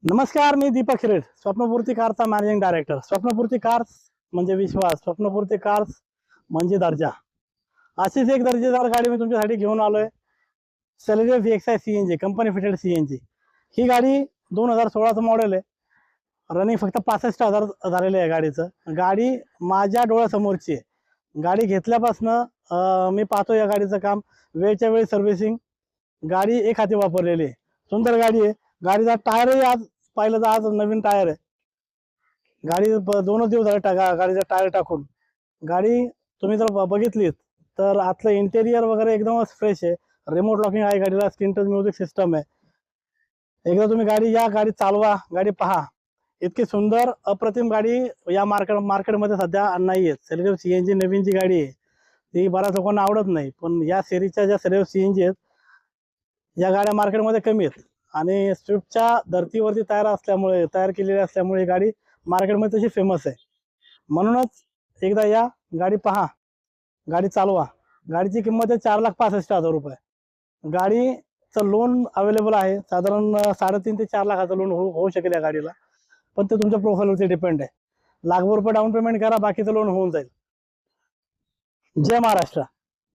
नमस्कार, मी दीपक शिरेड, स्वप्नपूर्ती कारचा managing director. स्वप्नपूर्ती cars म्हणजे विश्वास, स्वप्नपूर्ती कार्स म्हणजे दर्जा. अशीच एक दर्जेदार गाडी मी तुमच्यासाठी घेऊन आलोय. Celerio VXI CNG, company fitted CNG. ही गाडी 2016चं मॉडेल आहे. रनिंग फक्त 65,000 झालेलं आहे गाडीचं. गाडी माझ्या डोळ्यासमोरची आहे. गाडी घेतल्यापासनं मी पाहतो या गाडीचं काम, वेळच्या वेळी सर्व्हिसिंग. गाडी एक हाती वापरलेली आहे. सुंदर गाडी आहे. गाडीचा टायरही आज पाहिलं तर आज नवीन टायर आहे. गाडी 2 दिवस झाले गाडीचा टायर टाकून. गाडी तुम्ही जर बघितलीत तर आतलं इंटेरियर वगैरे एकदमच फ्रेश आहे. रिमोट लॉकिंग आहे गाडीला, स्क्रीन टच म्युझिक सिस्टम आहे. एकदा तुम्ही गाडी चालवा, गाडी पहा. इतकी सुंदर अप्रतिम गाडी या मार्केटमध्ये सध्या नाही आहे. सेलेरियो CNG नवीन जी गाडी आहे ती बऱ्याच लोकांना आवडत नाही, पण या सिरीजच्या ज्या सेलेरियो CNG आहेत या गाड्या मार्केटमध्ये कमी आहेत आणि स्विफ्टच्या धर्तीवरती तयार केलेली असल्यामुळे ही गाडी मार्केटमध्ये तशी फेमस आहे. म्हणूनच एकदा या, गाडी पहा, गाडी चालवा. गाडीची किंमत आहे 4,65,000 रुपये. गाडीचं लोन अवेलेबल आहे. साधारण 3.5 ते 4 लाखाचं लोन होऊ शकेल या गाडीला, पण ते तुमच्या प्रोफाईलवरती डिपेंड आहे. ₹1,00,000 डाऊन पेमेंट करा, बाकीचं लोन होऊन जाईल. जय महाराष्ट्र.